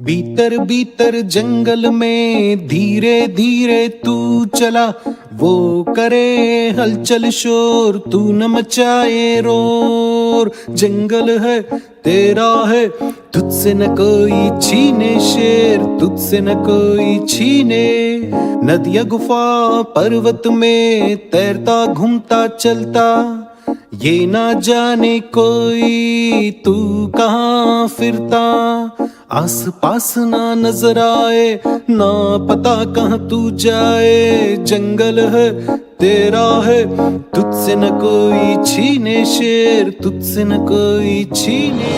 भीतर भीतर जंगल में धीरे धीरे तू चला, वो करे हलचल शोर तू न मचाए रोर। जंगल है तेरा है, तुझसे न कोई छीने शेर, तुझसे न कोई छीने। नदियाँ गुफा पर्वत में तैरता घूमता चलता, ये ना जाने कोई तू कहाँ फिरता। आस पास ना नजर आए, ना पता कहाँ तू जाए। जंगल है तेरा है, तुझसे न कोई छीने शेर, तुझसे न कोई छीने।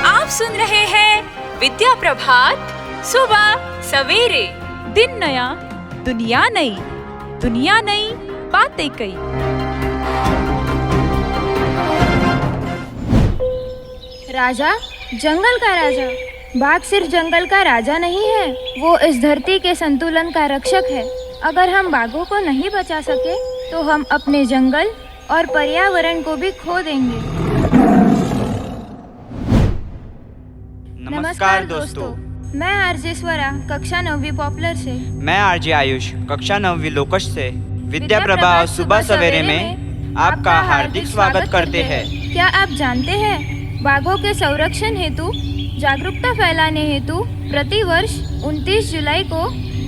आप सुन रहे हैं विद्या प्रभात, सुबह सवेरे। दिन नया दुनिया नई, दुनिया नई बातें कई। राजा, जंगल का राजा। बाघ सिर्फ जंगल का राजा नहीं है, वो इस धरती के संतुलन का रक्षक है। अगर हम बाघों को नहीं बचा सके तो हम अपने जंगल और पर्यावरण को भी खो देंगे। नमस्कार दोस्तों, मैं आरजे स्वरा, कक्षा 9वीं पॉपुलर से। मैं आरजे आयुष, कक्षा 9वीं लोकश से। विद्या प्रभात सुबह सवेरे में आपका हार्दिक स्वागत करते हैं। क्या आप जानते हैं, बाघों के संरक्षण हेतु जागरूकता फैलाने हेतु प्रतिवर्ष 29 जुलाई को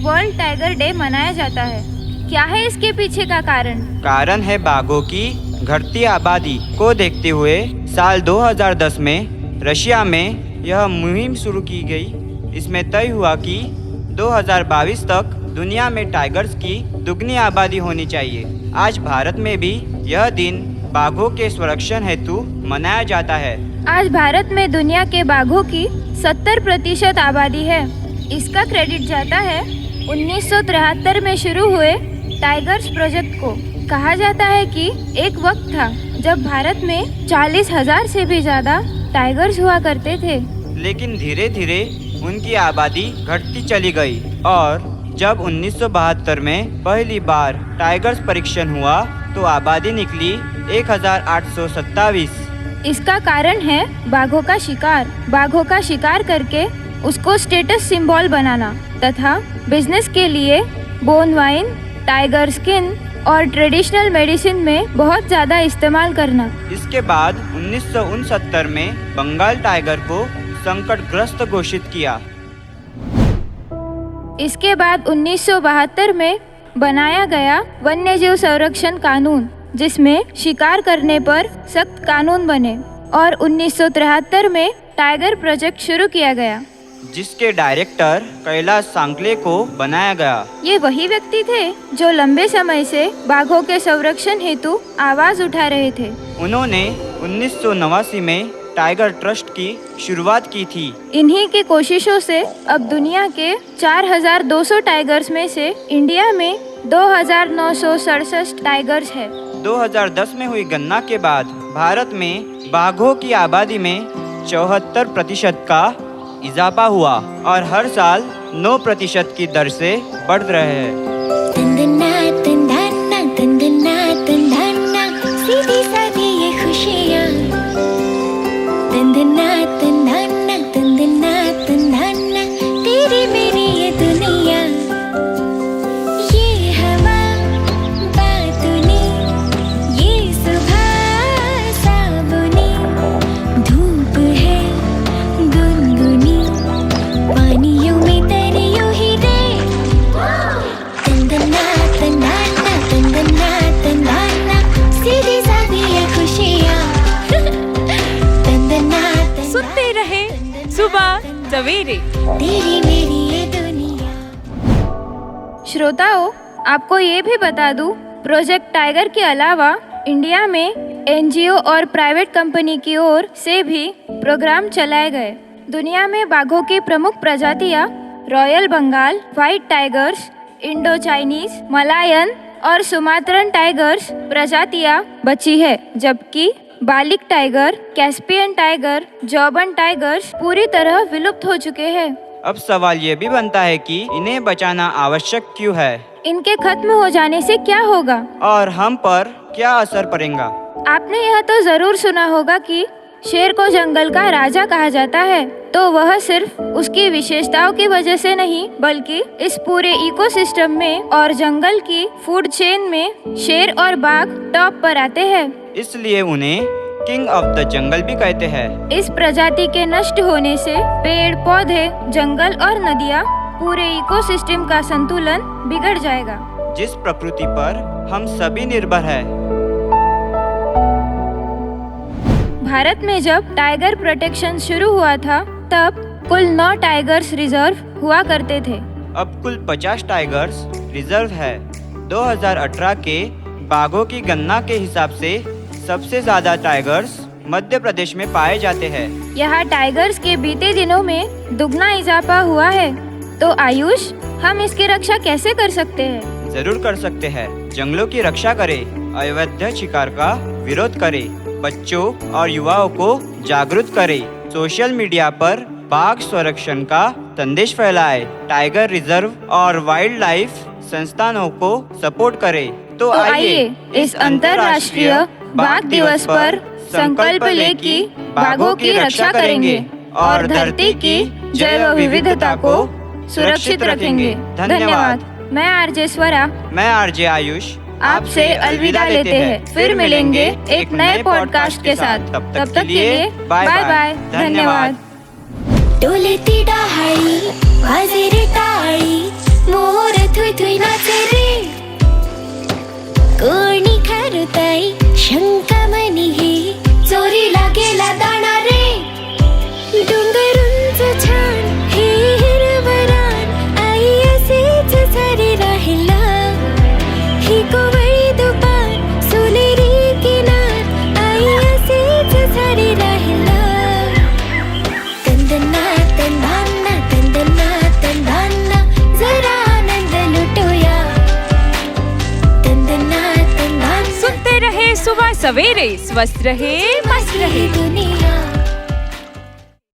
वर्ल्ड टाइगर डे मनाया जाता है। क्या है इसके पीछे का कारण? कारण है बाघों की घटती आबादी को देखते हुए साल 2010 में रशिया में यह मुहिम शुरू की गई। इसमें तय हुआ कि 2022 तक दुनिया में टाइगर्स की दुगनी आबादी होनी चाहिए। आज भारत में भी यह दिन बाघों के संरक्षण हेतु मनाया जाता है। आज भारत में दुनिया के बाघों की 70% आबादी है। इसका क्रेडिट जाता है 1973 में शुरू हुए टाइगर्स प्रोजेक्ट को। कहा जाता है कि एक वक्त था जब भारत में 40,000 से भी ज्यादा टाइगर्स हुआ करते थे, लेकिन धीरे धीरे उनकी आबादी घटती चली गई और जब 1972 में पहली बार टाइगर्स परीक्षण हुआ तो आबादी निकली 1827। इसका कारण है बाघों का शिकार। बाघों का शिकार करके उसको स्टेटस सिंबल बनाना तथा बिजनेस के लिए बोन वाइन, टाइगर स्किन और ट्रेडिशनल मेडिसिन में बहुत ज्यादा इस्तेमाल करना। इसके बाद 1969 में बंगाल टाइगर को संकटग्रस्त घोषित किया। इसके बाद 1972 में बनाया गया वन्यजीव संरक्षण कानून, जिसमें शिकार करने पर सख्त कानून बने और 1973 में टाइगर प्रोजेक्ट शुरू किया गया, जिसके डायरेक्टर कैलाश सांगले को बनाया गया। ये वही व्यक्ति थे जो लंबे समय से बाघों के संरक्षण हेतु आवाज उठा रहे थे। उन्होंने 1989 में टाइगर ट्रस्ट की शुरुआत की थी। इन्हीं की कोशिशों से अब दुनिया के 4,200 टाइगर्स में से इंडिया में 2,967 टाइगर्स है। 2010 में हुई गणना के बाद भारत में बाघों की आबादी में 74% का इजाफा हुआ और हर साल 9% की दर से बढ़ रहे हैं। सीधी सादी ये खुशियाँ, तेरी मेरी ये दुनिया, ये हवा बातुनी, ये सुबह साबुनी, धूप है गुनगुनी, पानियों में तरियों ही दे। तंदना तंदाना तंदना तंदाना, सीधी सादी ये खुशियाँ। सुनते रहे सुबह सवेरे। तेरी मेरी ये दुनिया। श्रोताओं, आपको ये भी बता दूं, प्रोजेक्ट टाइगर के अलावा इंडिया में एनजीओ और प्राइवेट कंपनी की ओर से भी प्रोग्राम चलाए गए। दुनिया में बाघों की प्रमुख प्रजातियां royal Bengal, white tigers, Indo Chinese, Malayan और सुमात्रन टाइगर्स प्रजातियां बची है, जबकि बालिक tiger, Caspian tiger, Javan tigers पूरी तरह विलुप्त हो चुके हैं। अब सवाल ये भी बनता है कि इन्हें बचाना आवश्यक क्यों है? इनके खत्म हो जाने से क्या होगा और हम पर क्या असर पड़ेगा? आपने यह तो जरूर सुना होगा कि शेर को जंगल का राजा कहा जाता है, तो वह सिर्फ उसकी विशेषताओं की वजह से नहीं बल्कि इस पूरे इकोसिस्टम में और जंगल की फूड चेन में शेर और बाघ टॉप पर आते हैं। इसलिए उन्हें किंग ऑफ द जंगल भी कहते हैं। इस प्रजाति के नष्ट होने से पेड़ पौधे, जंगल और नदियाँ, पूरे इकोसिस्टम का संतुलन बिगड़ जाएगा, जिस प्रकृति पर हम सभी निर्भर है। भारत में जब टाइगर प्रोटेक्शन शुरू हुआ था तब कुल 9 टाइगर्स रिजर्व हुआ करते थे। अब कुल 50 टाइगर्स रिजर्व है। 2018 के बाघों की गणना के हिसाब से सबसे ज्यादा टाइगर्स मध्य प्रदेश में पाए जाते हैं। यहाँ टाइगर्स के बीते दिनों में दुगना इजाफा हुआ है, तो आयुष, हम इसकी रक्षा कैसे कर सकते हैं? जरूर कर सकते हैं। जंगलों की रक्षा करें, अवैध शिकार का विरोध करें, बच्चों और युवाओं को जागरूक करें, सोशल मीडिया पर बाघ संरक्षण का संदेश फैलाएं, टाइगर रिजर्व और वाइल्ड लाइफ संस्थानों को सपोर्ट करें। तो आइए इस अंतर्राष्ट्रीय बाघ दिवस पर संकल्प लें कि बाघों की रक्षा करेंगे और धरती की जैव विविधता को सुरक्षित रखेंगे। धन्यवाद। मैं आरजे स्वरा, मैं आरजे आयुष आपसे अलविदा लेते हैं। फिर मिलेंगे एक नए पॉडकास्ट के साथ। तब तक के लिए बाय बाय। धन्यवाद। डोलेती डहाळी वाजे रे टाळी, मोर थुई थुई नाचे रे, कोणी खरुताई शंका मनी हे, चोरीला गेला दाणा रे, डोंगर उंच छान हे हिरवरान, आई असेच सारी राहिला, ही कोवळी दुपार सोनेरी किनार, आई असेच सारी राहिला, तंदना तंदाना तंदना तंदाना, जरा आनंद लुटूया, तंदना तंदाना। सुनते रहे सुबह सवेरे, स्वस्थ रहे, मस्त रहे। दुनिया